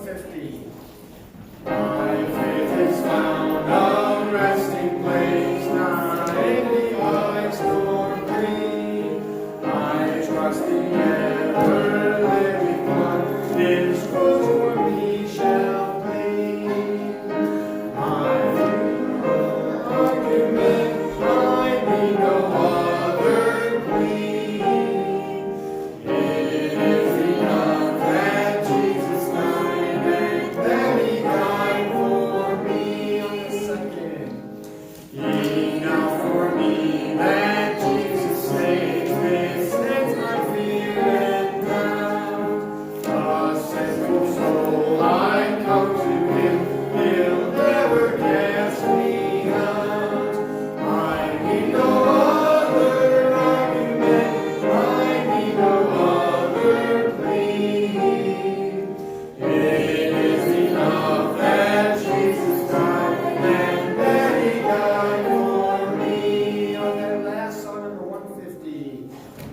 150. My faith is found a resting place, not in device nor plea. I trust the ever-living one, His cruz for me shall plead. My argument, I need no other plea. It is enough that Jesus died and that He died for me on the second. Enough for me that Jesus saves, this ends my fear and doubt. A sinful soul, I come to Him, He'll never cast me out. I need no other argument, I need no other plea. It is enough that Jesus died and that He died for me. On that last song, number 150.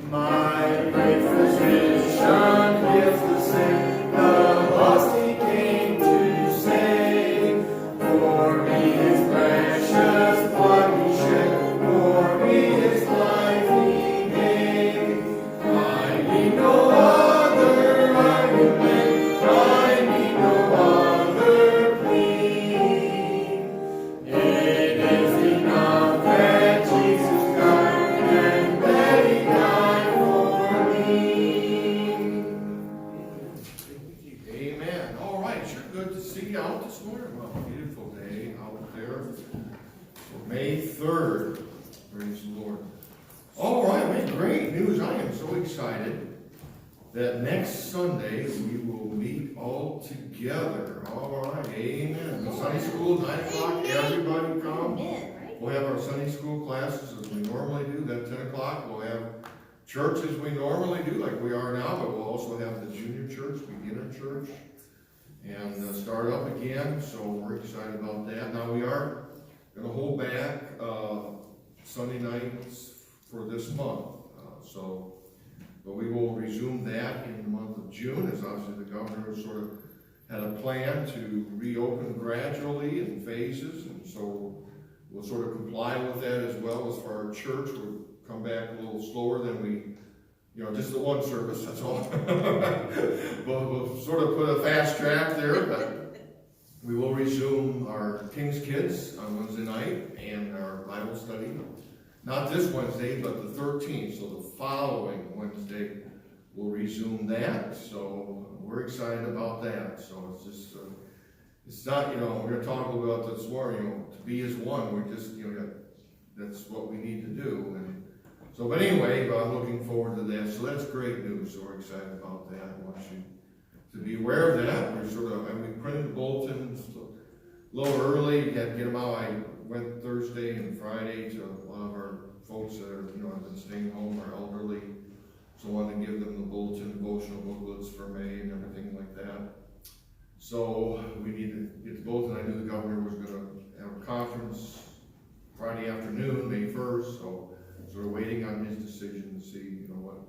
My great physician heals the sick, the lost He came to save. For me His precious blood He shed, for me His life He gave. I need no other argument, I need no other plea. It is enough that Jesus died and that He died for me. Amen. All right, sure good to see you out this morning. Well, beautiful day out there. So May 3rd. Praise the Lord. All right, man, great news. I am so excited that next Sunday we will meet all together. All right, amen. The Sunday school, 9 o'clock, everybody come. We'll have our Sunday school classes as we normally do. Then 10 o'clock we'll have church as we normally do, like we are now, but we'll also have the junior church, beginner church, and start up again. So we're excited about that. Now we are going to hold back Sunday nights for this month. But we will resume that in the month of June, as obviously the governor sort of had a plan to reopen gradually in phases, and so we'll sort of comply with that as well. As for our church, we'll come back a little slower than we, just the one service, that's all. We'll sort of put a fast track there, but we will resume our King's Kids on Wednesday night and our Bible study. Not this Wednesday, but the 13th, so the following Wednesday we'll resume that. So we're excited about that. So it's just, it's not, we're going to talk a little about this morning, to be as one. We're just, that's what we need to do. And so, but anyway, I'm looking forward to that. So that's great news. So we're excited about that. I want you to be aware of that. We printed the bulletins a little early. You had to get them out. I went Thursday and Friday to a lot of our folks that are, have been staying home, are elderly. So I wanted to give them the bulletin, devotional booklets for May and everything like that. So we need to get the bulletin. I knew the governor was going to have a conference Friday afternoon, May 1st. So we're waiting on his decision to see, what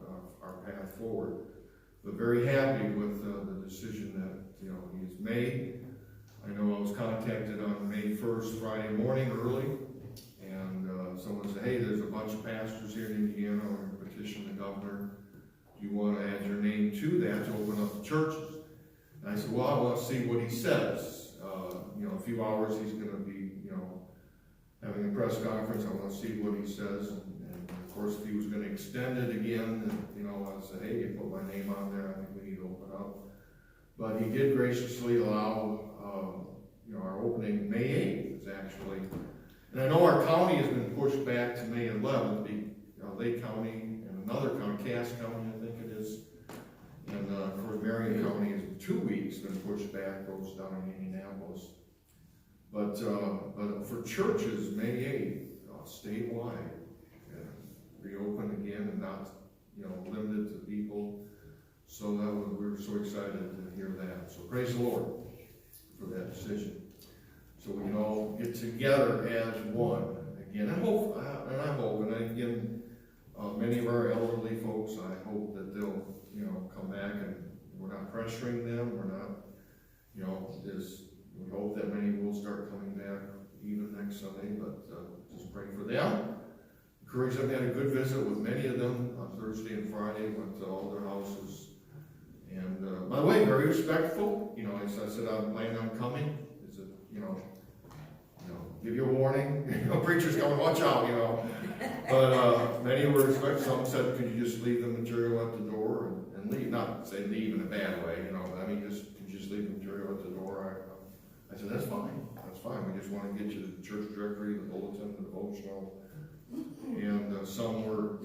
our path forward. But very happy with the decision that, he has made. I know I was contacted on May 1st, Friday morning early, and someone said, hey, there's a bunch of pastors here in Indiana who are going to petition the governor. Do you want to add your name to that to open up the churches? And I said, well, I want to see what he says. A few hours he's going to be, having a press conference. I want to see what he says. And of course, if he was going to extend it again, I said, hey, you put my name on there. I think we need to open up. But he did graciously allow, our opening May 8th is actually. And I know our county has been pushed back to May 11th, Lake County and another county, Cass County, I think it is. And of course, Marion County is 2 weeks been pushed back, goes down in Indianapolis. But for churches, May 8th, statewide, reopen again and not, limited to people. So we were so excited to hear that. So praise the Lord for that decision. So we can all get together as one again. I hope, and again, many of our elderly folks, I hope that they'll, come back, and we're not pressuring them. We're not, we hope that many will start coming back even next Sunday, but just pray for them. Encourage them. Had a good visit with many of them on Thursday and Friday. Went to all their houses, and by the way, very respectful. I said I'm planning on coming. Is it give you a warning? Preachers coming, watch out. But many were respectful. Some said, could you just leave the material at the door and leave? Not say leave in a bad way, but I mean could you just leave the material at the door? I said that's fine. That's fine. We just want to get you the church directory, the bulletin, the devotional. And some were,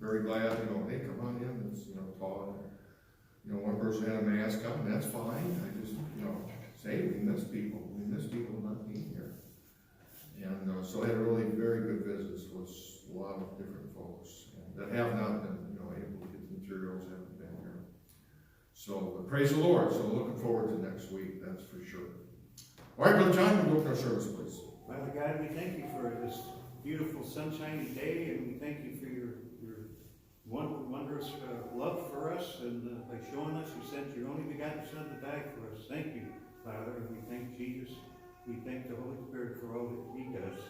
very glad, hey, come on in, it's, taught. One person had a mask on, that's fine. I just, say, we miss people not being here. And so I had a really very good visits with a lot of different folks that have not been, able to get the materials, haven't been here. So, but praise the Lord. So looking forward to next week, that's for sure. All right, Brother John, you open our service, please. Father God, we thank you for this beautiful sunshiny day, and we thank you for your wondrous love for us, and by showing us you sent your only begotten Son to die for us. Thank you, Father, and we thank Jesus. We thank the Holy Spirit for all that he does.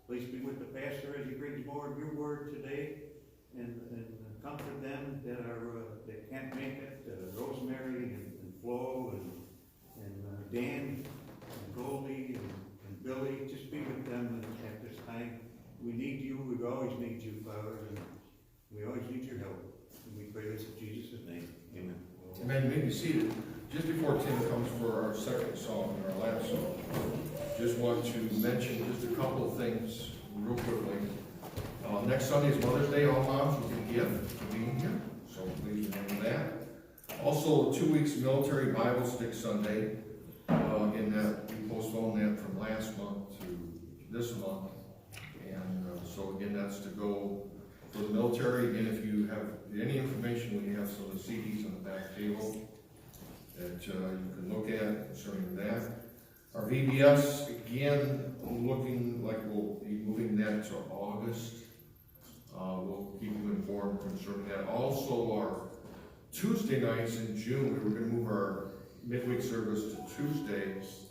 Please be with the pastor as he brings more of your word today, and comfort them that can't make it. Rosemary and Flo and Dan and Goldie and Billy, just be with them at this time. We need you. We always need you, Father, and we always need your help. And we pray this in Jesus' name. Amen. Amen. You may be seated. Just before Tim comes for our second song, our last song, just want to mention just a couple of things real quickly. Next Sunday is Mother's Day. All moms will get a gift for being here, so please remember that. Also, 2 weeks Military Bible Stick Sunday. In that we postponed that from last month to this month. And so again, that's to go for the military. Again, if you have any information, we have some of the CDs on the back table that you can look at concerning that. Our VBS, again, looking like we'll be moving that to August. We'll keep you informed concerning that. Also, our Tuesday nights in June, we were going to move our midweek service to Tuesdays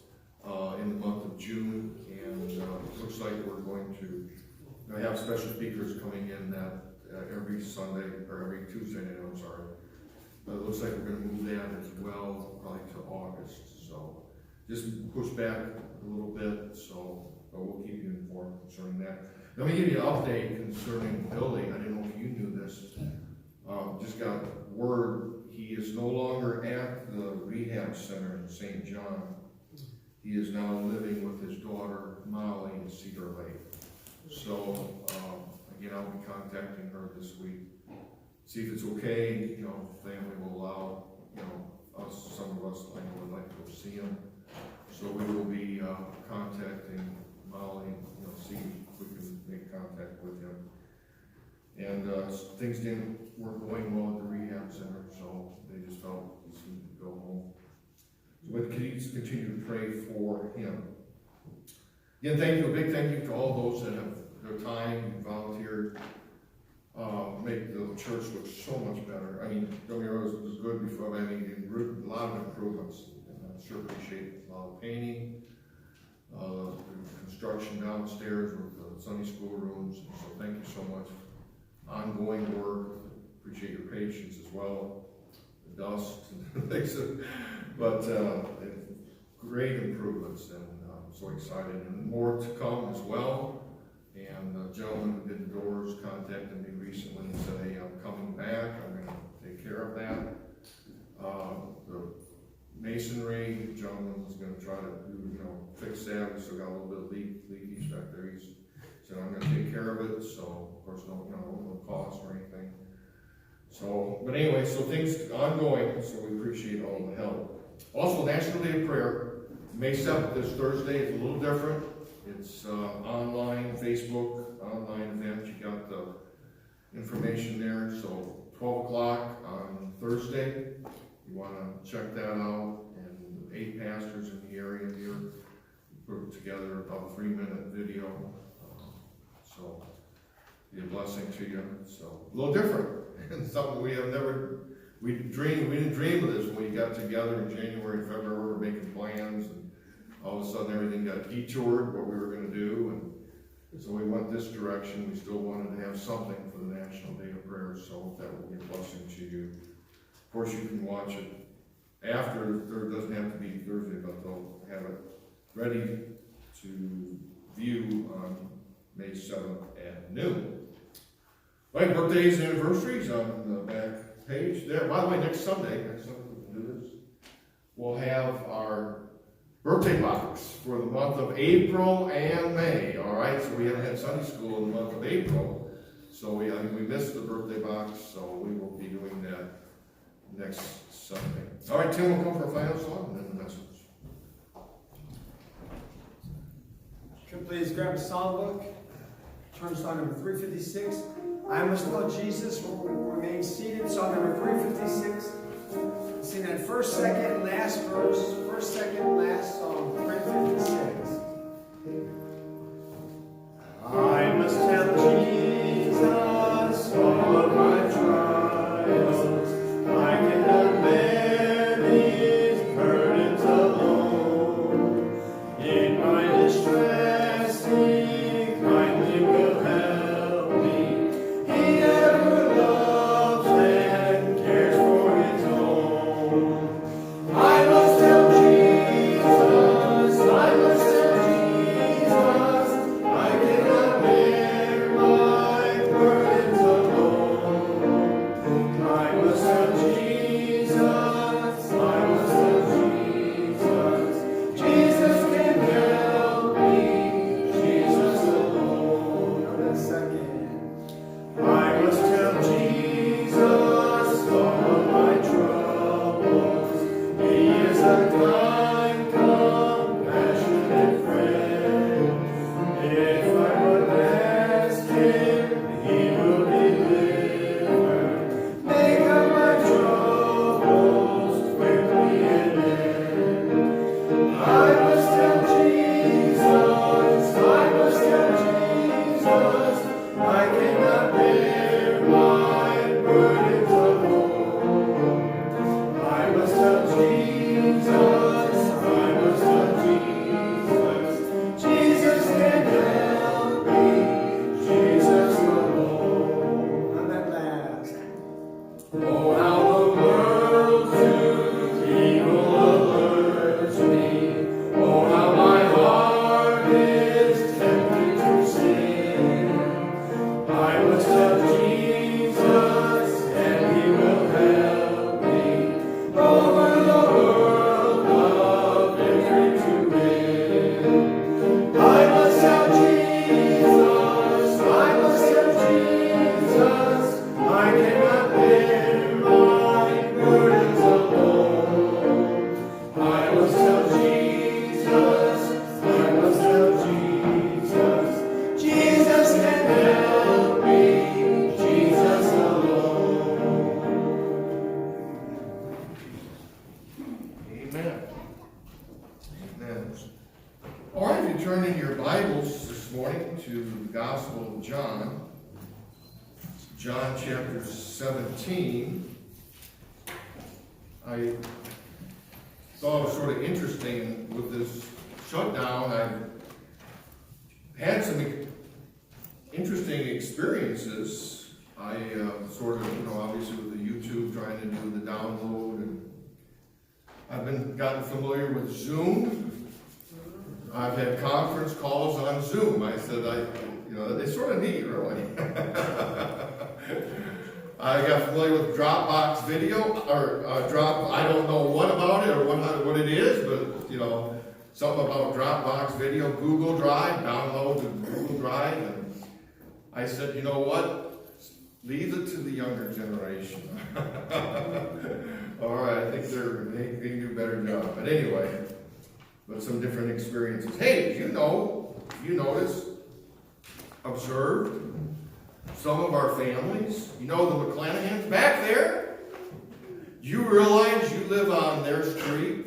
in the month of June, and it looks like we're going to have special speakers coming in that every Sunday, or every Tuesday night, I'm sorry. But it looks like we're going to move that as well, probably to August. So just push back a little bit, but we'll keep you informed concerning that. Let me give you an update concerning Billy. I didn't know if you knew this. Just got word he is no longer at the rehab center in St. John. He is now living with his daughter Molly in Cedar Lake. So again, I'll be contacting her this week, see if it's okay. Family will allow some of us would like to go see him. So we will be contacting Molly, see if we can make contact with him. And things weren't going well at the rehab center, so they just felt he needed to go home. So we continue to pray for him. Again, a big thank you to all those that have their time and volunteered, make the church look so much better. I mean, don't get me wrong, it was good before, but I mean, a lot of improvements. And I sure appreciate a lot of painting, the construction downstairs with the Sunday school rooms. So thank you so much. Ongoing work, appreciate your patience as well. The dust and things, but great improvements, and I'm so excited, and more to come as well. And the gentleman who did the doors contacted me recently and said, hey, I'm coming back, I'm going to take care of that. The masonry, the gentleman was going to try to do, fix that. We still got a little bit of leakage back there. He said, I'm going to take care of it. So, of course, no cost or anything. So, but anyway, so things ongoing, so we appreciate all the help. Also, National Day of Prayer, May 7th, this Thursday, is a little different. It's online, Facebook, online event. You got the information there. So 12 o'clock on Thursday. You want to check that out. And 8 pastors in the area here put together about a 3-minute video. Be a blessing to you. So a little different and something we have never we didn't dream of this when we got together in January and February. We were making plans, and all of a sudden everything got detoured, what we were going to do, and so we went this direction. We still wanted to have something for the National Day of Prayer, so that will be a blessing to you. Of course, you can watch it after. It doesn't have to be Thursday, but they'll have it ready to view on May 7th at noon. Right, birthdays and anniversaries on the back page there. By the way, next Sunday we'll do this. We'll have our birthday box for the month of April and May. All right, so we haven't had Sunday school in the month of April, so I think we missed the birthday box, so we will be doing that next Sunday. All right, Tim will come for a final song and then the message. Could please grab a songbook, turn to song number 356. I Must Love Jesus. We'll remain seated. Song number 356. Sing that first, second, last verse. First, second, last song. 356. I must tell Jesus all of my trials. I cannot bear these burdens alone. In my distress, He kindly will help me. He ever loves and cares for His own. I must tell Jesus, I must tell Jesus, I cannot bear my burdens alone. I must tell Jesus, I must tell Jesus, Jesus can help me, Jesus alone. On the second, I must tell Jesus all of my troubles. He is a kind, compassionate friend. If I would ask Him, He will deliver. Make up my troubles quickly and end. I must tell Jesus, I must tell Jesus, I cannot bear my burdens alone. I must tell Jesus, I must tell Jesus, Jesus can help me, Jesus alone. On that last. Oh, how the world to evil alerts me. Oh, how my heart is tempted to sin. I must tell Jesus, and He will help me. Over the world of victory to win. I must tell Jesus, I must tell Jesus, I cannot bear my burdens alone. I must tell Jesus, I must tell Jesus, Jesus can help me, Jesus alone. Amen. Amen. All right, if you turn in your Bibles this morning to the Gospel of John, John chapter 17, I thought it was sort of interesting with this shutdown. I've had some interesting experiences. I sort of, obviously with the YouTube, trying to do the download, and I've gotten familiar with Zoom. I've had conference calls on Zoom. I said, they sort of neat, really. I got familiar with Dropbox video, or I don't know what about it or what it is, but, something about Dropbox video, Google Drive, download to Google Drive, and I said, you know what? Leave it to the younger generation. All right, I think they do a better job. But anyway, but some different experiences. Hey, you notice, observed some of our families, the McClanagans back there. You realize you live on their street?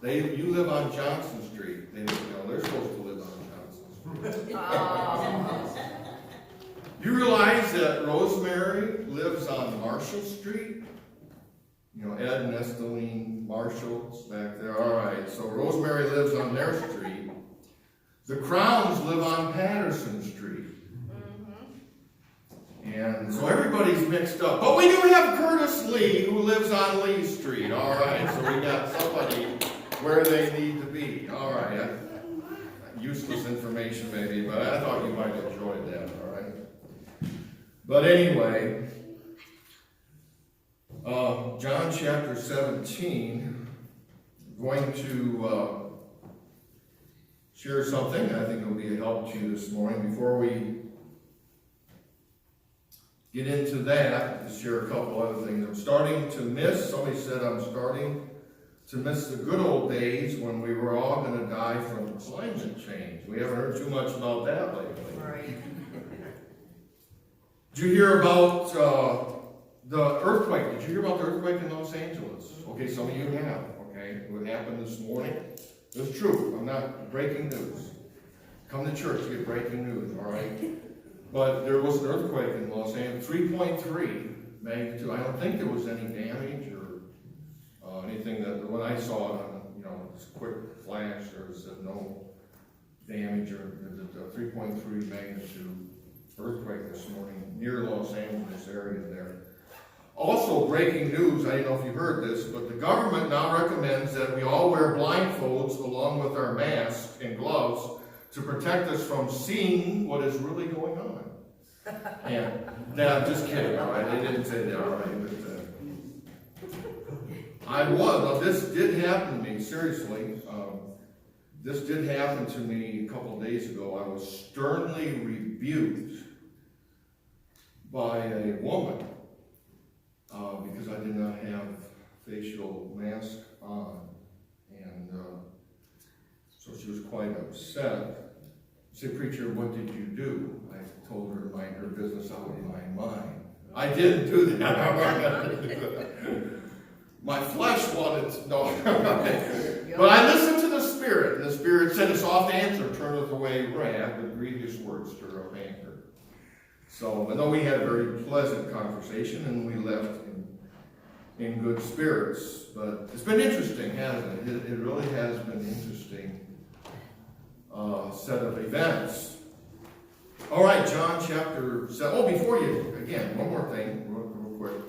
You live on Johnson Street. They're supposed to live on Johnson Street. You realize that Rosemary lives on Marshall Street? You know, Ed and Esteline Marshall's back there. All right, so Rosemary lives on their street. The Crowns live on Patterson Street. And so everybody's mixed up. But we do have Curtis Lee, who lives on Lee Street. All right, so we got somebody where they need to be. All right, useless information maybe, but I thought you might have enjoyed that. All right. But anyway, John chapter 17, I'm going to share something I think will be a help to you this morning. Before we get into that, to share a couple other things. I'm starting to miss, somebody said I'm starting to miss the good old days when we were all going to die from climate change. We haven't heard too much about that lately. Right. Did you hear about the earthquake? Did you hear about the earthquake in Los Angeles? Okay, some of you have. Okay, what happened this morning? It was true. I'm not breaking news. Come to church to get breaking news, all right? But there was an earthquake in Los Angeles, 3.3 magnitude. I don't think there was any damage or anything that, when I saw it on, you know, this quick flash, there was no damage or the 3.3 magnitude earthquake this morning near Los Angeles area there. Also, breaking news, I don't know if you heard this, but the government now recommends that we all wear blindfolds along with our masks and gloves to protect us from seeing what is really going on. And I'm just kidding, all right? They didn't say that, all right? But this did happen to me, seriously. This did happen to me a couple of days ago. I was sternly rebuked by a woman because I did not have facial mask on. And so she was quite upset. I said, "Preacher, what did you do?" I told her to mind her business, I wouldn't mind mine. I didn't do that. My flesh wanted to know. But I listened to the Spirit, and the Spirit said, "A soft answer turneth away wrath, but grievous words stir up anger." So, I know we had a very pleasant conversation, and we left in good spirits. But it's been interesting, hasn't it? It really has been interesting set of events. All right, John chapter 7. Oh, before you, again, one more thing, real quick.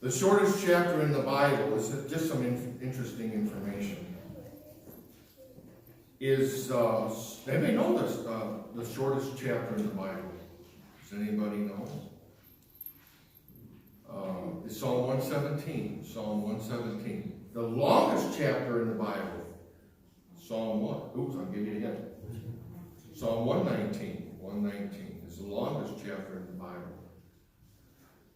The shortest chapter in the Bible is just some interesting information. Anybody know this? The shortest chapter in the Bible. Does anybody know? It's Psalm 117. Psalm 117. The longest chapter in the Bible. Psalm 1. Oops, I'll give you a hint. Psalm 119. 119 is the longest chapter in the Bible.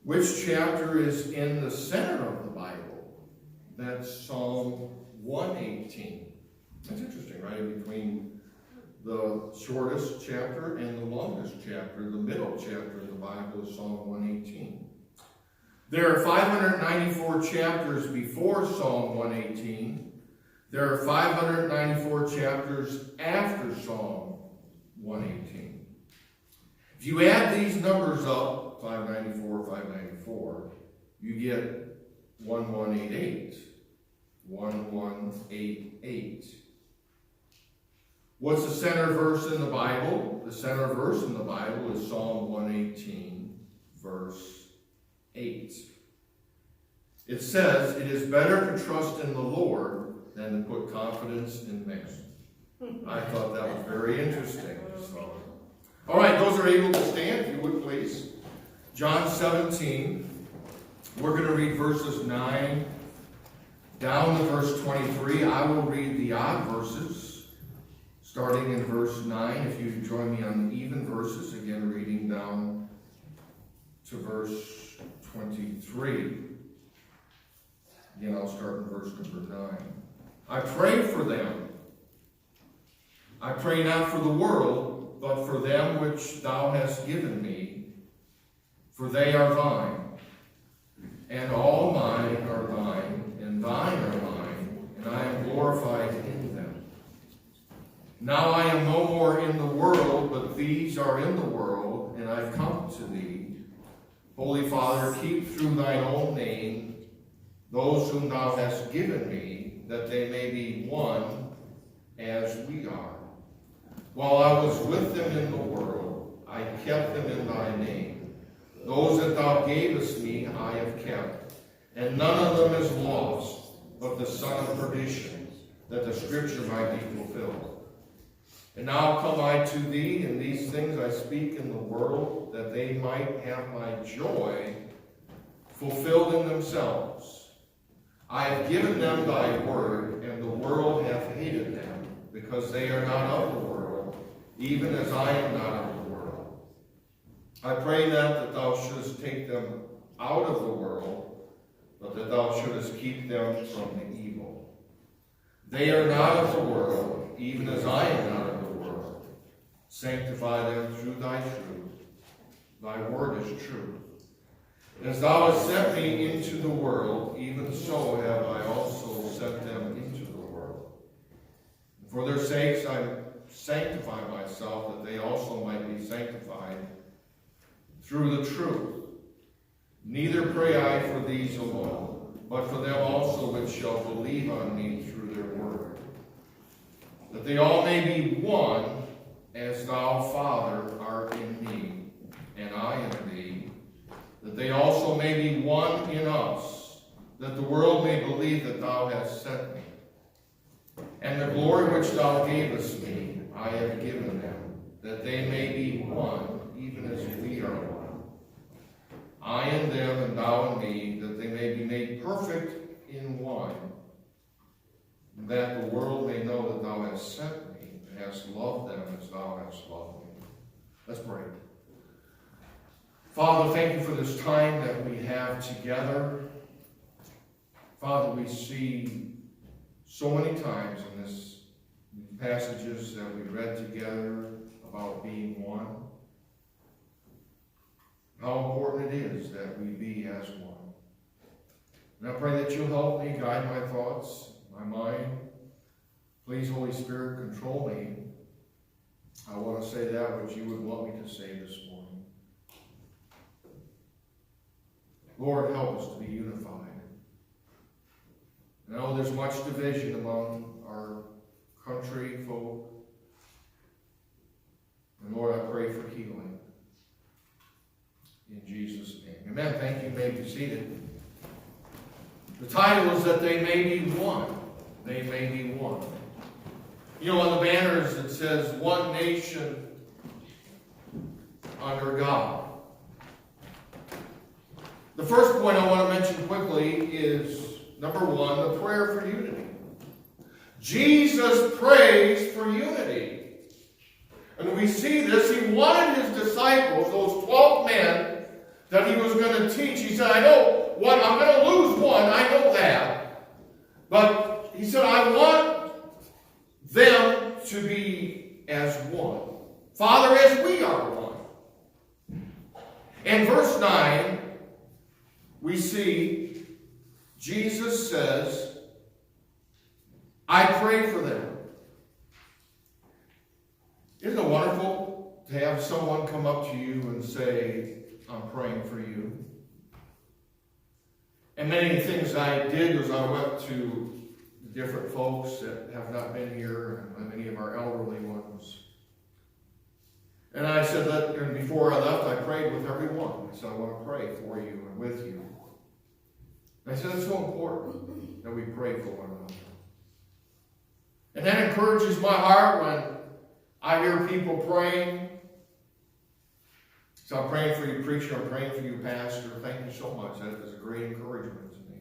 Which chapter is in the center of the Bible? That's Psalm 118. That's interesting, right? In between the shortest chapter and the longest chapter, the middle chapter in the Bible is Psalm 118. There are 594 chapters before Psalm 118. There are 594 chapters after Psalm 118. If you add these numbers up, 594, 594, you get 1188. 1188. What's the center verse in the Bible? The center verse in the Bible is Psalm 118, verse 8. It says, "It is better to trust in the Lord than to put confidence in man." I thought that was very interesting. So, all right, those are able to stand, if you would please. John 17. We're going to read verses 9 down to verse 23. I will read the odd verses, starting in verse 9. If you join me on the even verses, again reading down to verse 23. Again, I'll start in verse number 9. I pray for them. I pray not for the world, but for them which thou hast given me, for they are thine. And all mine are thine, and thine are mine, and I am glorified in them. Now I am no more in the world, but these are in the world, and I've come to thee. Holy Father, keep through thine own name those whom thou hast given me, that they may be one as we are. While I was with them in the world, I kept them in thy name. Those that thou gavest me I have kept, and none of them is lost, but the son of perdition, that the scripture might be fulfilled. And now come I to thee, and these things I speak in the world, that they might have my joy fulfilled in themselves. I have given them thy word, and the world hath hated them, because they are not of the world, even as I am not of the world. I pray not that thou shouldest take them out of the world, but that thou shouldest keep them from the evil. They are not of the world, even as I am not of the world. Sanctify them through thy truth. Thy word is truth. As thou hast sent me into the world, even so have I also sent them into the world. And for their sakes I sanctify myself, that they also might be sanctified through the truth. Neither pray I for these alone, but for them also which shall believe on me through their word, that they all may be one, as thou, Father, art in me, and I in thee, that they also may be one in us, that the world may believe that thou hast sent me. And the glory which thou gavest me, I have given them, that they may be one, even as we are one. I in them, and thou in me, that they may be made perfect in one, and that the world may know that thou hast sent me, and hast loved them as thou hast loved me. Let's pray. Father, thank you for this time that we have together. Father, we see so many times in these passages that we read together about being one, how important it is that we be as one. And I pray that you'll help me guide my thoughts, my mind. Please, Holy Spirit, control me. I want to say that which you would want me to say this morning. Lord, help us to be unified. I know there's much division among our country folk. And Lord, I pray for healing. In Jesus' name. Amen. Thank you. You may be seated. The title is that they may be one. They may be one. You know, on the banners it says, one nation under God. The first point I want to mention quickly is, number one, the prayer for unity. Jesus prays for unity. And we see this. He wanted his disciples, those 12 men that he was going to teach. He said, I know one, I'm going to lose one, I know that. But he said, I want them to be as one. Father, as we are one. In verse 9, we see Jesus says, I pray for them. Isn't it wonderful to have someone come up to you and say, I'm praying for you? And many things I did was I went to different folks that have not been here, and many of our elderly ones. And I said that, and before I left, I prayed with everyone. I said, I want to pray for you and with you. And I said, it's so important that we pray for one another. And that encourages my heart when I hear people praying. So I'm praying for you, preacher. I'm praying for you, pastor. Thank you so much. That is a great encouragement to me.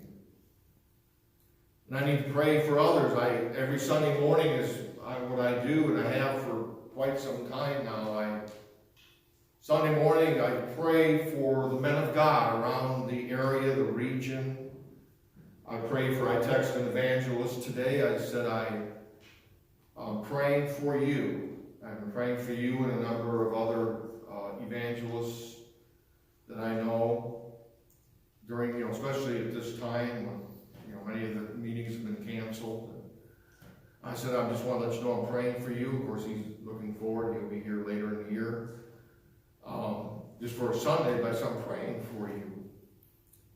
And I need to pray for others. Every Sunday morning is what I do, and I have for quite some time now. Sunday morning, I pray for the men of God around the area, the region. I texted an evangelist today. I said, I'm praying for you. I've been praying for you and a number of other evangelists that I know during, especially at this time when, many of the meetings have been canceled. I said, I just want to let you know I'm praying for you. Of course, he's looking forward. He'll be here later in the year. Just for a Sunday, but I'm praying for you.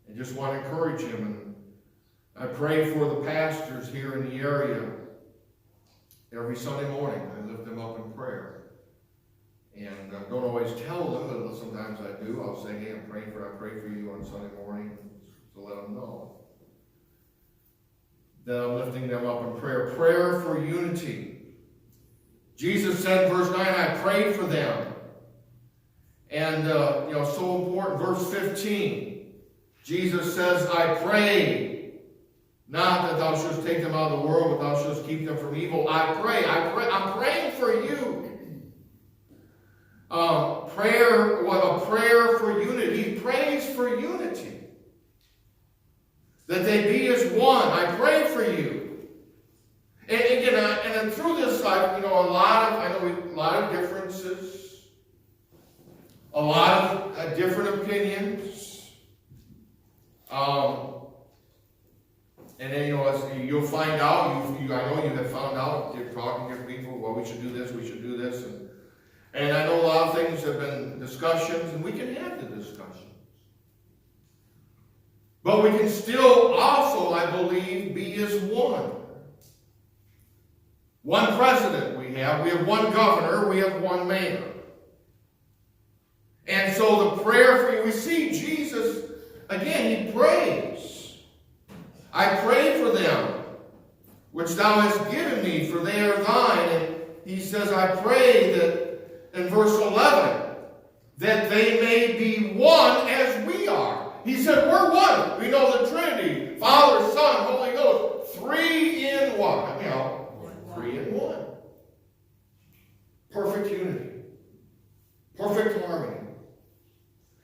And just want to encourage him. And I pray for the pastors here in the area. Every Sunday morning, I lift them up in prayer. And I don't always tell them, but sometimes I do. I'll say, hey, I pray for you on Sunday morning, to let them know that I'm lifting them up in prayer. Prayer for unity. Jesus said in verse 9, I prayed for them. And, so important. Verse 15, Jesus says, I pray, not that thou shouldst take them out of the world, but thou shouldst keep them from evil. I'm praying for you. A prayer for unity. He prays for unity. That they be as one. I pray for you. And again, and through this, I know a lot of differences. A lot of different opinions. And then, as you'll find out, I know you have found out, you're talking to people, well, we should do this. And I know a lot of things have been discussions, and we can have the discussions. But we can still also, I believe, be as one. One president we have one governor, we have one mayor. And so the prayer for you, we see Jesus, again, he prays. I pray for them, which thou hast given me, for they are thine. And he says, I pray that, in verse 11, that they may be one as we are. He said, we're one. We know the Trinity, Father, Son, Holy Ghost, 3 in 1. 3 in 1. Perfect unity. Perfect harmony.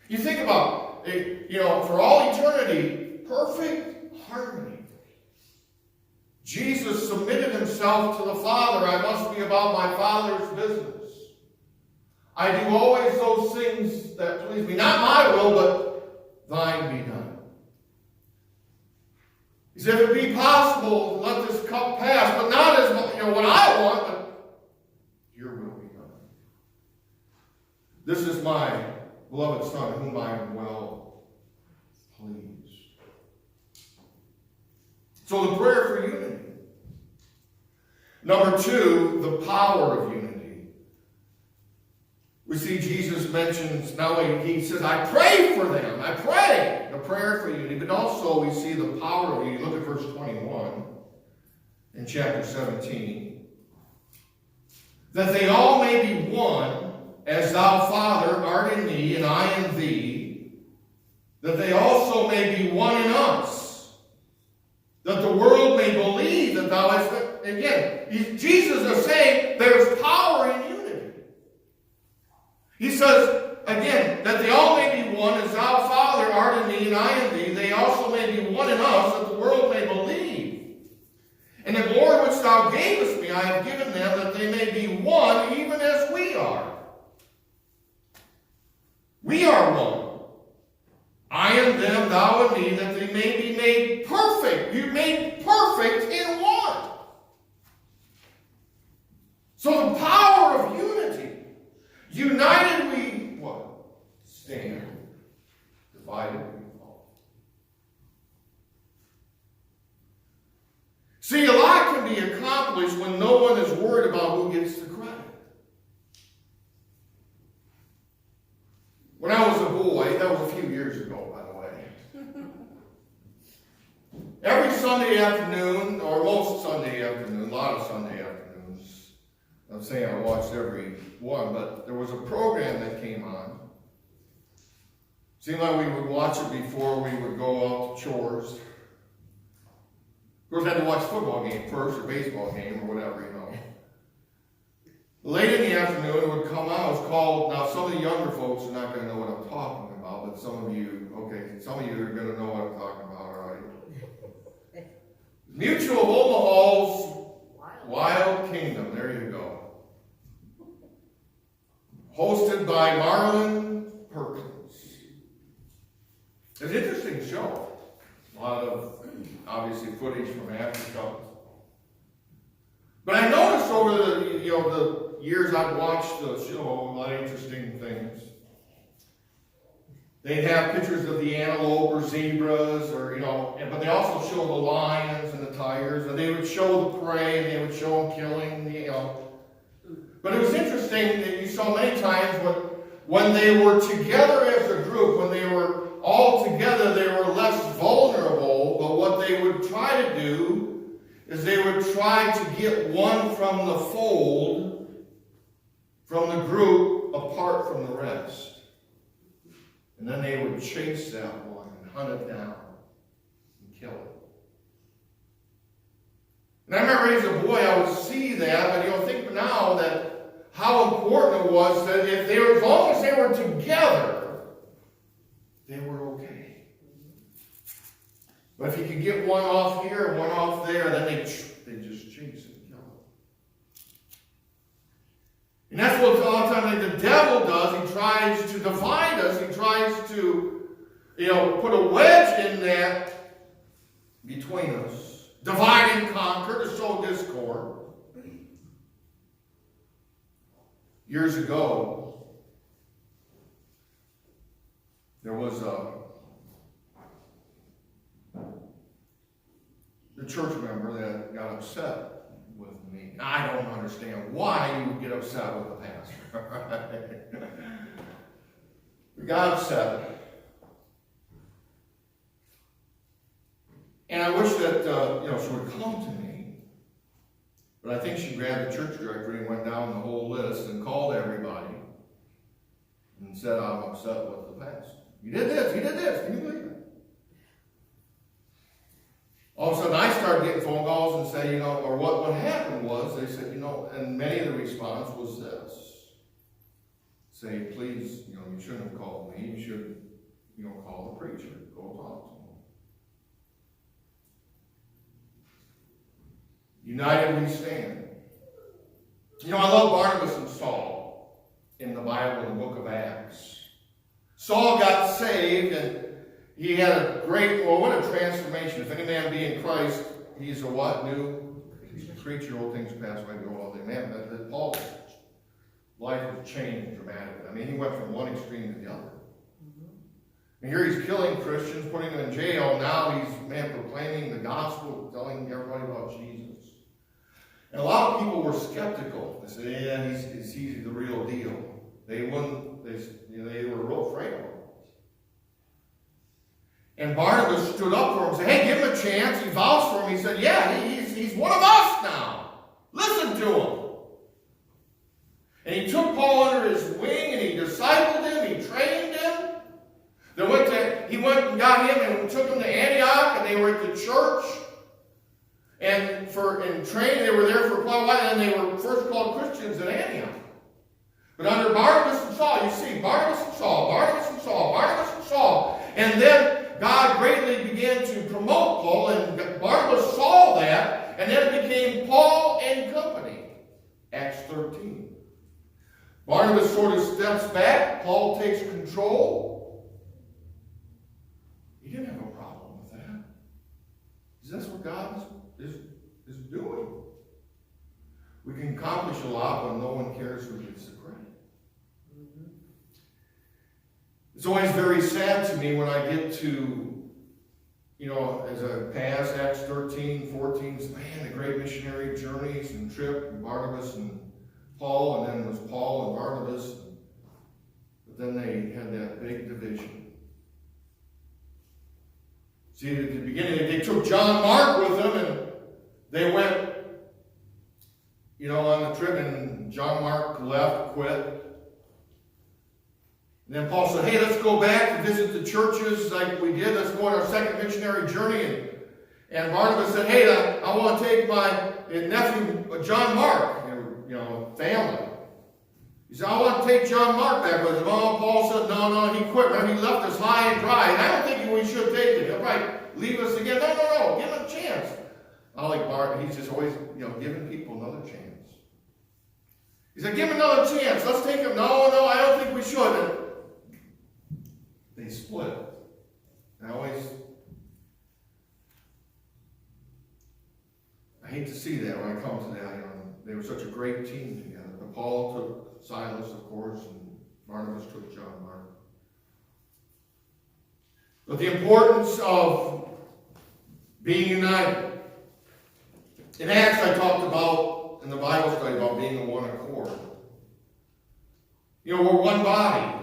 You think about it, for all eternity, perfect harmony. Jesus submitted himself to the Father. I must be about my Father's business. I do always those things that please me. Not my will, but thine be done. He said, if it be possible, let this cup pass, but not as what I want, but your will be done. This is my beloved Son, whom I am well pleased. So the prayer for unity. Number 2, the power of unity. We see Jesus mentions, not only he says, I pray for them. I pray. The prayer for unity. But also we see the power of unity. Look at verse 21 in chapter 17. That they all may be one, as thou, Father, art in me, and I in thee, that they also may be one in us, that the world may believe that thou hast... Again, Jesus is saying there's power in unity. He says, again, that they all may be one, as thou, Father, art in me, and I in thee, they also may be one in us, that the world may believe. And the glory which thou gavest me, I have given them, that they may be one, even as we are. We are one. I and them, thou and me, that they may be made perfect. You made perfect in one. So the power of unity. United we, what? Stand. Divided we fall. See, a lot can be accomplished when no one is worried about who gets the credit. When I was a boy, that was a few years ago, by the way. Every Sunday afternoon, or most Sunday afternoon, a lot of Sunday afternoons, I'm saying I watched every one, but there was a program that came on. Seemed like we would watch it before we would go out to chores. Of course, I had to watch a football game first, or baseball game, or whatever, Late in the afternoon, it would come out. It was called, now some of the younger folks are not going to know what I'm talking about, but some of you are going to know what I'm talking about, all right? Mutual of Omaha's Wild Kingdom. There you go. Hosted by Marlon Perkins. It's an interesting show. A lot of, obviously, footage from Africa. But I noticed over the years I've watched the show, a lot of interesting things. They'd have pictures of the antelope or zebras, but they also show the lions and the tigers, and they would show the prey, and they would show them killing, But it was interesting that you saw many times when they were together as a group, when they were all together, they were less vulnerable, but what they would try to do is they would try to get one from the fold, from the group, apart from the rest. And then they would chase that one and hunt it down and kill it. And I remember as a boy I would see that, but think now that how important it was that as long as they were together, they were okay. But if you could get one off here and one off there, then they just chase it and kill it. And that's what a lot of times the devil does. He tries to divide us. He tries to, put a wedge in that between us. Divide and conquer to sow discord. Years ago, there was a church member that got upset with me. I don't understand why you would get upset with the pastor. We got upset. And I wish that she would come to me. But I think she grabbed the church directory and went down the whole list and called everybody and said, I'm upset with the pastor. You did this, you did this. Can you believe it? All of a sudden I started getting phone calls and say, or what happened was, they said, and many of the response was this. Say, please, you shouldn't have called me. You should, call the preacher. Go talk to him. United we stand. I love Barnabas and Saul in the Bible, in the book of Acts. Saul got saved, and he had a great, what a transformation. If any man be in Christ, he's a what? New? He's a creature, old things pass away, go all day. Man, that Paul's life has changed dramatically. He went from one extreme to the other. And here he's killing Christians, putting them in jail. Now he's, proclaiming the gospel, telling everybody about Jesus. And a lot of people were skeptical. They said, yeah, he's the real deal. They were real afraid of him. And Barnabas stood up for him and said, hey, give him a chance. He vouched for him. He said, yeah, he's one of us now. Listen to him. And he took Paul under his wing and he discipled him. He trained him. He went and got him and took him to Antioch, and they were at the church. And in training, they were there for quite a while, and they were first called Christians at Antioch. But under Barnabas and Saul, you see, Barnabas and Saul, Barnabas and Saul, Barnabas and Saul. And then God greatly began to promote Paul, and Barnabas saw that, and then it became Paul and company. Acts 13. Barnabas sort of steps back. Paul takes control. He didn't have a problem with that. That's what God is doing. We can accomplish a lot when no one cares who gets the credit. It's always very sad to me when I get to, as I pass Acts 13, 14, man, the great missionary journeys and trip, and Barnabas and Paul, and then it was Paul and Barnabas. But then they had that big division. See, at the beginning, they took John Mark with them, and they went, on the trip, and John Mark left, quit. And then Paul said, hey, let's go back and visit the churches like we did. Let's go on our second missionary journey. And Barnabas said, hey, I want to take my nephew, John Mark, family. He said, I want to take John Mark back with him. Oh, Paul said, no, he quit. Remember, he left us high and dry. And I don't think we should take him. He'll probably leave us again. No, give him a chance. I like Bart. He's just always, giving people another chance. He said, give him another chance. Let's take him. No, I don't think we should. And they split. I hate to see that when I come to that, they were such a great team together. But Paul took Silas, of course, and Barnabas took John Mark. But the importance of being united. In Acts, I talked about, in the Bible study, about being in one accord. You know, we're one body.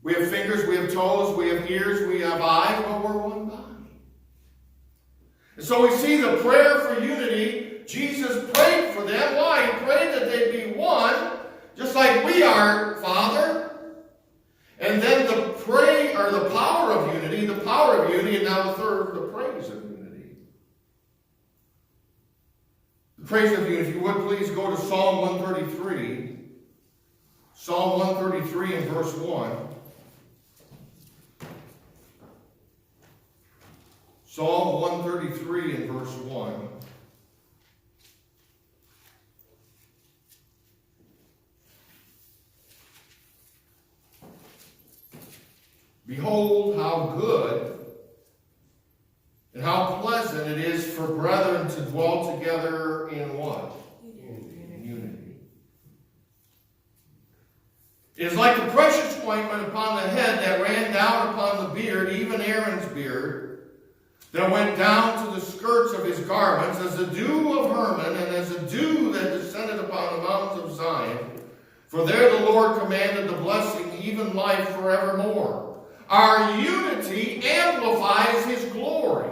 We have fingers, we have toes, we have ears, we have eyes, but we're one body. And so we see the prayer for unity. Jesus prayed for them. Why? He prayed that they'd be one, just like we are, Father. And then the power of unity, and now the third, the praise of unity. The praise of unity. If you would please go to Psalm 133. Psalm 133 and verse 1. Psalm 133 and verse 1. Behold, how good and how pleasant it is for brethren to dwell together in what? In unity. It is like the precious ointment upon the head that ran down upon the beard, even Aaron's beard, that went down to the skirts of his garments, as the dew of Hermon, and as the dew that descended upon the mountains of Zion. For there the Lord commanded the blessing, even life forevermore. Our unity amplifies his glory.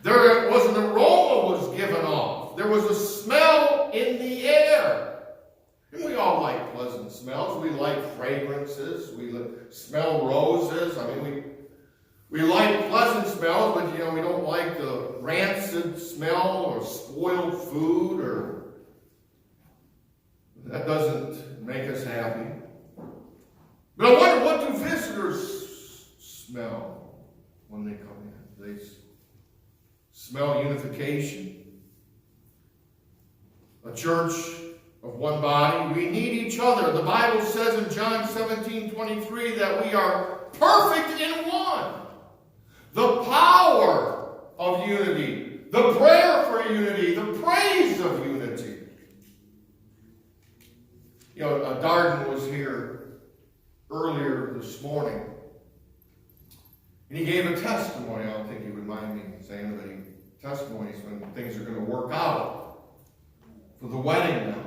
There was an aroma was given off. There was a smell in the air. And we all like pleasant smells. We like fragrances. We smell roses. I mean, we like pleasant smells, but you know, we don't like the rancid smell or spoiled food, or that doesn't make us happy. But I wonder, what do visitors smell when they come in? They smell unification. A church of one body. We need each other. The Bible says in John 17:23 that we are perfect in one. The power of unity, the prayer for unity, the praise of unity. You know, Darden was here earlier this morning, and he gave a testimony. I don't think he would mind me saying that he testimonies when things are going to work out for the wedding now,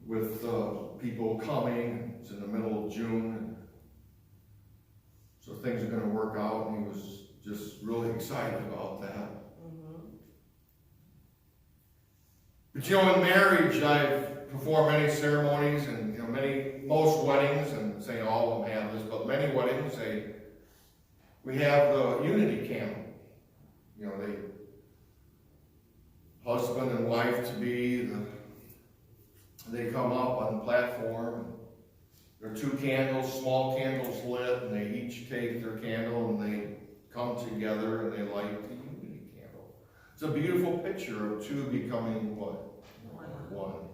with people coming. It's in the middle of June, so things are going to work out, and he was just really excited about that. Mm-hmm. But you know, in marriage, I've performed many ceremonies, and you know, most weddings, and saying all of them have this, but many weddings, we have the unity candle. You know, husband and wife to be, they come up on the platform. There are 2 candles, small candles lit, and they each take their candle and they come together and they light the unity candle. It's a beautiful picture of 2 becoming what? One.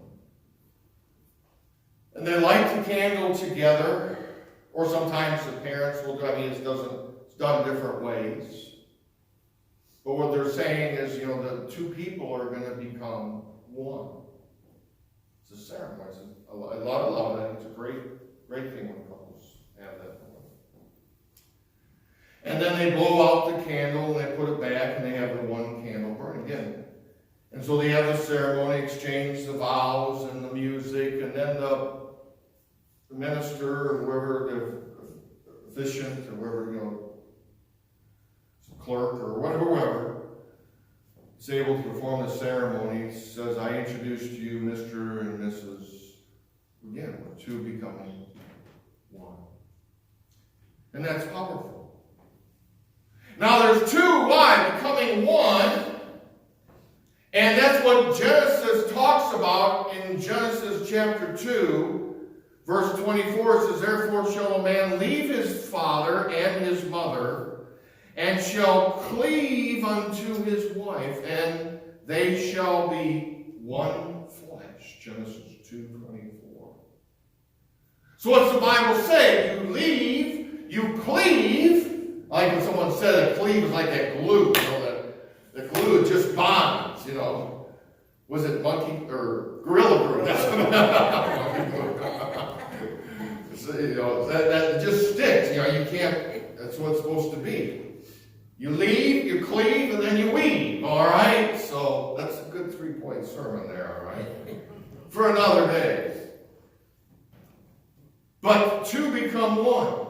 And they light the candle together, or sometimes the parents will do. I mean, it's done different ways. But what they're saying is, you know, the 2 people are going to become one. It's a ceremony. It's a lot of love. It's a great thing when couples have that one. And then they blow out the candle and they put it back, and they have the one candle burn again. And so they have the ceremony, exchange the vows and the music, and then the minister or whoever, the officiant or whoever, you know, clerk or whatever, is able to perform the ceremony. Says, I introduce to you Mr. and Mrs. Again, with 2 becoming one. And that's powerful. Now there's 2, why? Becoming one. And that's what Genesis talks about in Genesis chapter 2, verse 24. It says, therefore shall a man leave his father and his mother, and shall cleave unto his wife, and they shall be one flesh. Genesis 2:24. So what's the Bible say? You leave, you cleave. Like when someone said that cleave is like that glue, you know, that glue just bonds, you know. Was it monkey or gorilla glue? That's what so, that just sticks. You can't. That's what it's supposed to be. You leave, you cleave, and then you weave. All right. So that's a good 3-point sermon there. All right. For another day. But two become one.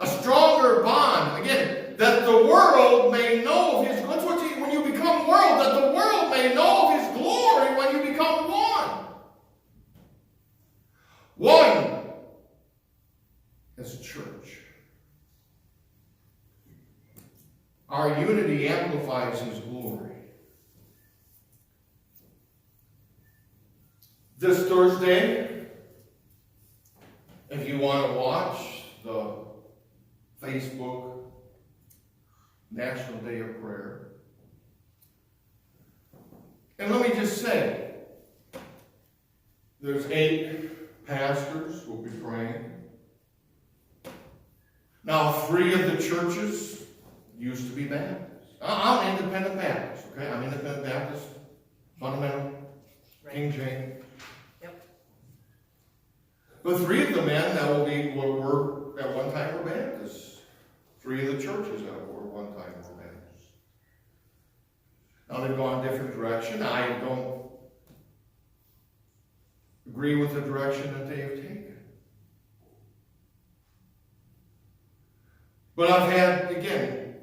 A stronger bond. Again, that the world may know of his glory. That's what when you become world, that the world may know of his glory when you become one. One as a church. Our unity amplifies his glory. This Thursday, if you want to watch the Facebook National Day of Prayer. And let me just say, there's 8 pastors who will be praying. Now, 3 of the churches used to be Baptists. I'm independent Baptist, okay? I'm independent Baptist, fundamental, King James. Yep. But 3 of the men that were at one time were Baptists. 3 of the churches that were at one time were Baptists. Now they've gone a different direction. I don't agree with the direction that they have taken. But I've had, again,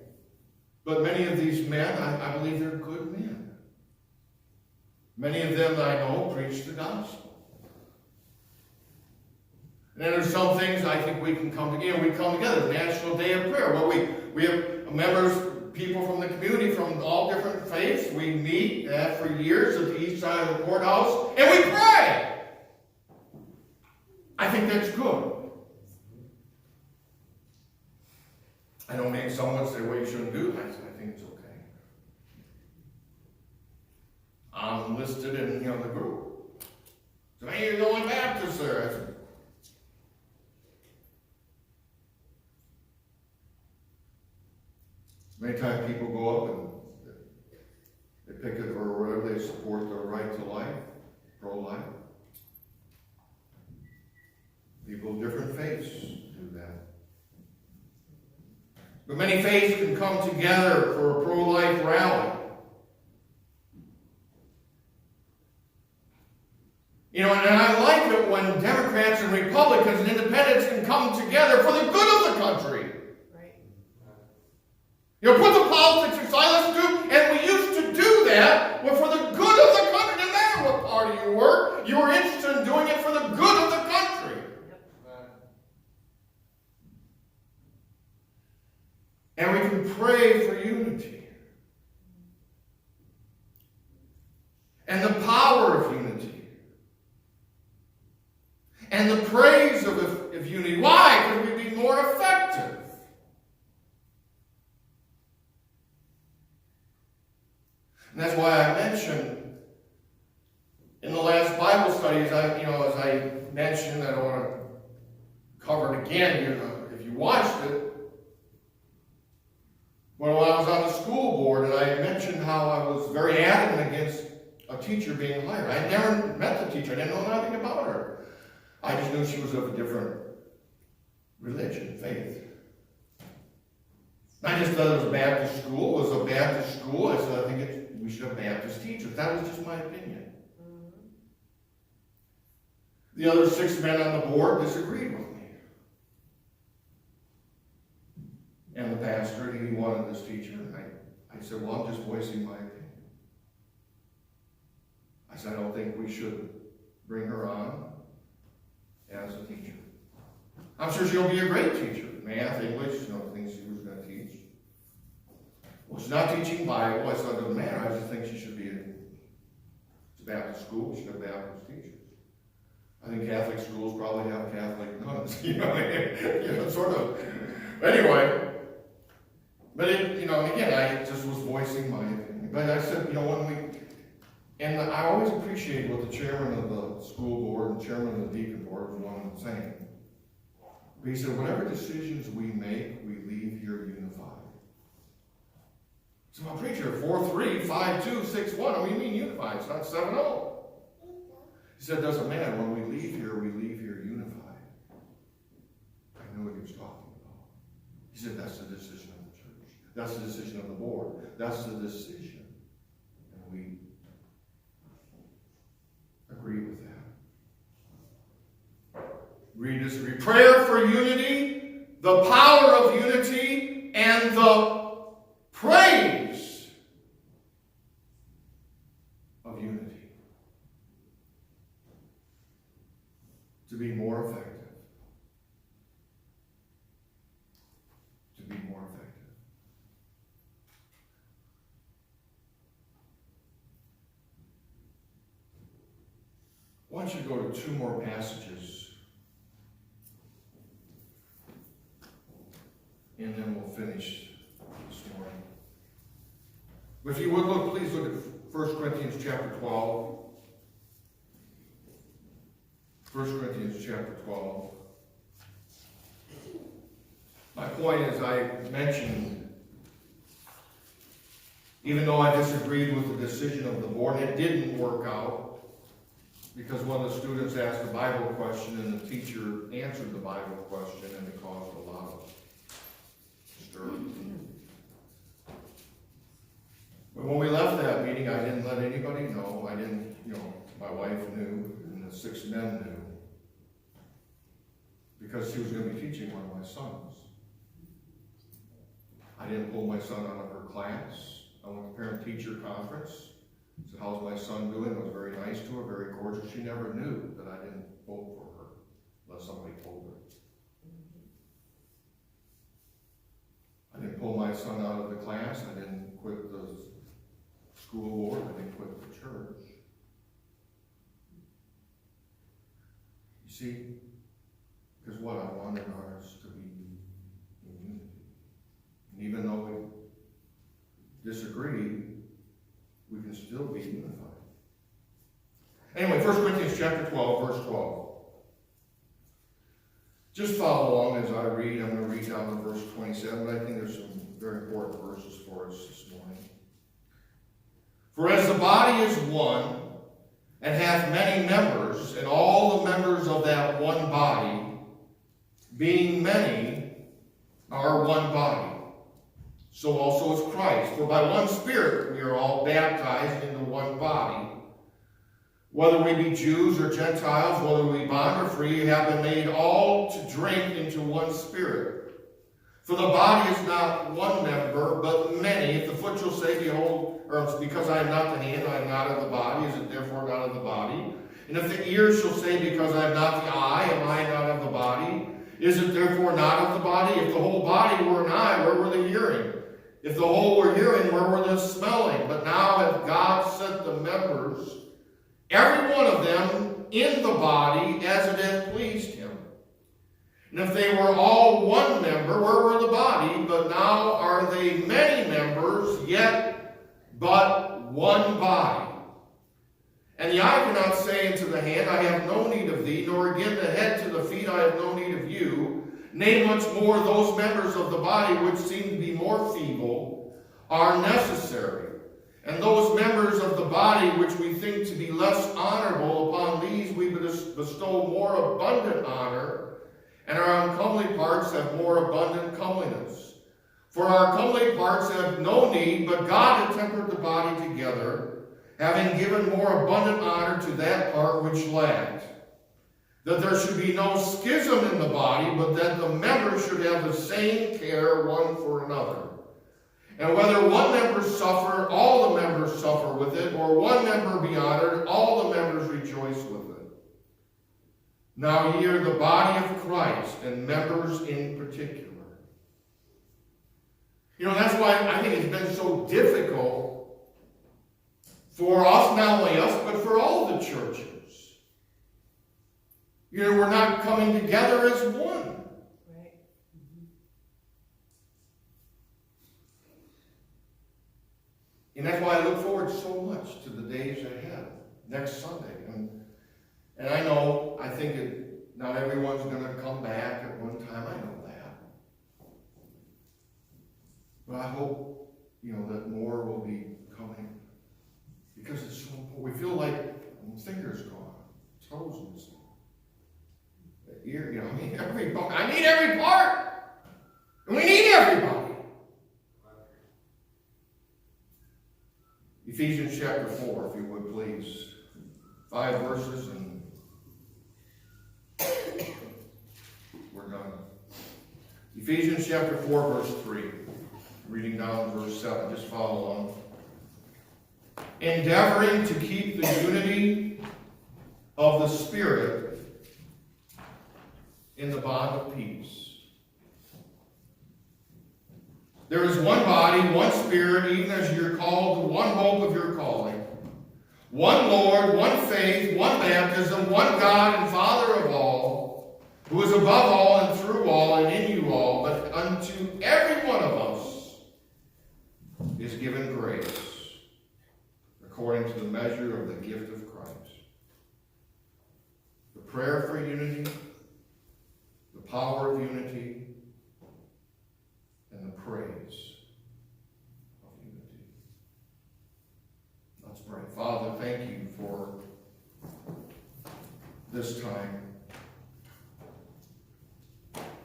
but many of these men, I believe they're good men. Many of them that I know preach the gospel. And then there's some things I think we can come together. We come together, National Day of Prayer. Well, we have members, people from the community from all different faiths. We meet for years at the east side of the courthouse, and we pray. I think that's good. I don't make someone say, well, you shouldn't do that. I think it's okay. I'm listed in the group. So, hey, you're the only Baptist there. I said, many times people go up and they pick it or whatever, they support the right to life, pro-life. People of different faiths do that. But many faiths can come together for a pro-life rally. And I like it when Democrats and Republicans and Independents can come together for the good of the country. Right. Put the politics aside, let's do, and we used to do that for the good of the country. Didn't matter what party you were interested in doing it for the good of the country. And we can pray for unity. And the power of unity. And the praise of unity. Why? Because we'd be more effective. And that's why I mentioned in the last Bible studies, as I mentioned, I don't want to cover it again, if you watched it. When I was on the school board, and I mentioned how I was very adamant against a teacher being hired. I had never met the teacher. I didn't know nothing about her. I just knew she was of a different religion, faith. I just thought it was a Baptist school. It was a Baptist school. I said, I think we should have Baptist teachers. That was just my opinion. The other 6 men on the board disagreed with me. And the pastor, he wanted this teacher. And I said, well, I'm just voicing my opinion. I said, I don't think we should bring her on as a teacher. I'm sure she'll be a great teacher. Math, English, things she was going to teach. Well, she's not teaching Bible. I said, it doesn't matter. I just think she should be it's a Baptist school. We should have Baptist teachers. I think Catholic schools probably have Catholic nuns. Sort of. Anyway. But again, I just was voicing my opinion. But I said, and I always appreciate what the chairman of the school board and chairman of the deacon board was one and the same. But he said, whatever decisions we make, we leave here unified. So, my preacher, 4-3, 5-2, 6-1. What do you mean unified? It's not 7-0. He said, it doesn't matter. When we leave here unified. I knew what he was talking about. He said, that's the decision of the church. That's the decision of the board. That's the decision. And we agree with that. We disagree. Prayer for unity, the power of unity, and the praise of unity. To be more effective. To be more effective. I want you to go to 2 more passages. And then we'll finish this morning. If you would look, please look at 1 Corinthians chapter 12. 1 Corinthians chapter 12. My point is, I mentioned, even though I disagreed with the decision of the board, it didn't work out because one of the students asked a Bible question and the teacher answered the Bible question, and it caused a lot of stir. But when we left that meeting, I didn't let anybody know. I didn't, my wife knew, and the 6 men knew. Because she was going to be teaching one of my sons. I didn't pull my son out of her class. I went to parent-teacher conference. Said, how's my son doing? I was very nice to her, very cordial. She never knew that I didn't vote for her, unless somebody told her. I didn't pull my son out of the class. I didn't quit the school board. I didn't quit the church. You see? Because what I wanted ours to be in unity. And even though we disagree, we can still be unified. Anyway, 1 Corinthians chapter 12, verse 12. Just follow along as I read. I'm going to read down to verse 27, but I think there's some very important verses for us this morning. For as the body is one, and hath many members, and all the members of that one body, being many, are one body. So also is Christ. For by one Spirit we are all baptized into one body. Whether we be Jews or Gentiles, whether we bond or free, have been made all to drink into one Spirit. For the body is not one member, but many. If the foot shall say, behold, or because I am not the hand, I am not of the body, is it therefore not of the body? And if the ear shall say, because I am not the eye, am I not of the body? Is it therefore not of the body? If the whole body were an eye, where were the hearing? If the whole were hearing, where were the smelling? But now hath God set the members, every one of them, in the body, as it hath pleased him. And if they were all one member, where were the body? But now are they many members, yet but one body. And the eye cannot say unto the hand, I have no need of thee, nor again the head to the feet, I have no need of you. Nay, much more, those members of the body which seem to be more feeble are necessary. And those members of the body which we think to be less honorable, upon these we bestow more abundant honor, and our uncomely parts have more abundant comeliness. For our comely parts have no need, but God hath tempered the body together, having given more abundant honor to that part which lacked, that there should be no schism in the body, but that the members should have the same care one for another. And whether one member suffer, all the members suffer with it, or one member be honored, all the members rejoice with it. Now ye are the body of Christ, and members in particular. That's why I think it's been so difficult for us, not only us, but for all the churches. We're not coming together as one. Right. And that's why I look forward so much to the days ahead, next Sunday. And I think not everyone's going to come back at one time. I know that. But I hope that more will be coming. Because it's so important. We feel like fingers gone, toes missing, the ear, I mean, everybody. I need every part. And we need everybody. Ephesians chapter 4, if you would please. 5 verses and we're done. Ephesians chapter 4, verse 3. Reading down to verse 7. Just follow along. Endeavoring to keep the unity of the Spirit in the bond of peace. There is one body, one Spirit, even as you're called, one hope of your calling. One Lord, one faith, one baptism, one God and Father of all, who is above all and through all and in you all, but unto every one of us is given grace, according to the measure of the gift of Christ. The prayer for unity, the power of unity, and the praise of unity. Let's pray. Father, thank you for this time.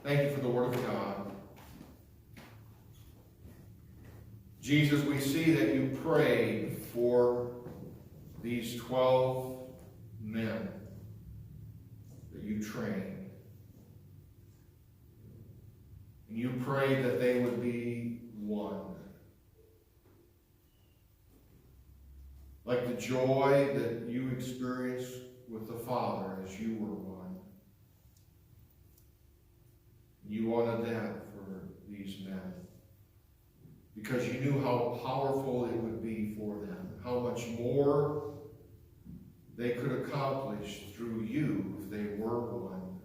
Thank you for the Word of God. Jesus, we see that you prayed for these 12 men that you trained. And you prayed that they would be one. Like the joy that you experienced with the Father as you were one. You wanted that for these men. Because you knew how powerful it would be for them. How much more they could accomplish through you if they were one.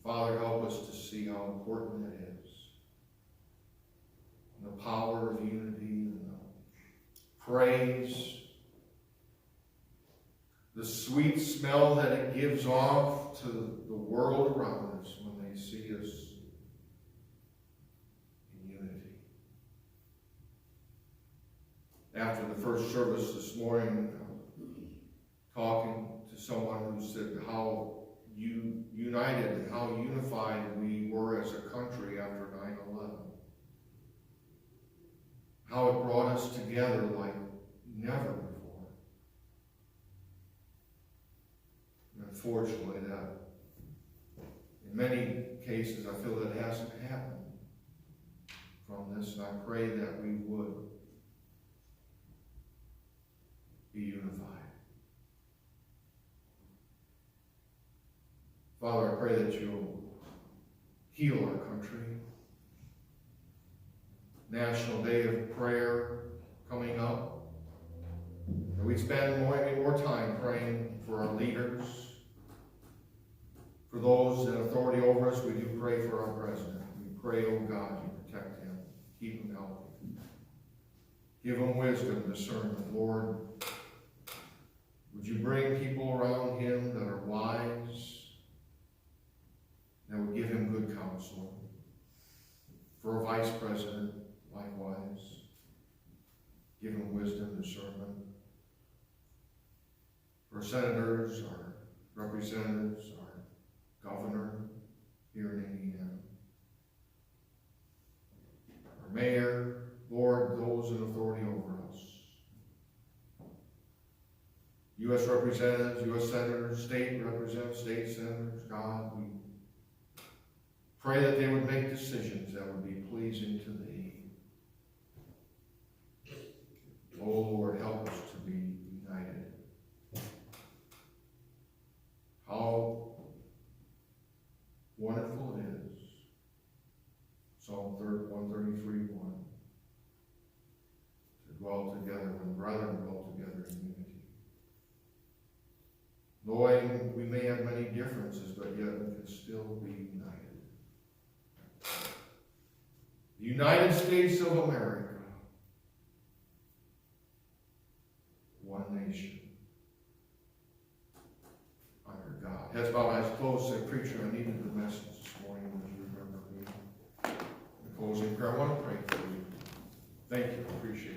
Father, help us to see how important it is. And the power of unity and the praise. The sweet smell that it gives off to the world around us when they see us in unity. After the first service this morning, talking to someone who said how united and how unified we were as a country after 9/11. How it brought us together like never before. And unfortunately, that in many cases I feel that hasn't happened from this, and I pray that we would be unified. Father, I pray that you'll heal our country. National Day of Prayer coming up. That we spend more time praying for our leaders. For those in authority over us, we do pray for our president. We pray, oh God, you protect him. Keep him healthy. Give him wisdom, discernment. Lord, would you bring people around him that are wise, that would give him good counsel. For a vice president, likewise, give him wisdom, discernment. For senators, our representatives, our governor here in Indiana, our mayor, Lord, those in authority over us. U.S. representatives, U.S. senators, state representatives, state senators, God, we pray that they would make decisions that would be pleasing to thee. Oh Lord, help us to be united. How wonderful it is. Psalm 133:1. To dwell together when brethren dwell together in unity. Knowing we may have many differences, but yet we can still be united. The United States of America, one nation, under God. Heads bowed, eyes closed. Say, preacher, I needed the message this morning. Would you remember me? The closing here, I want to pray for you. Thank you, appreciate it.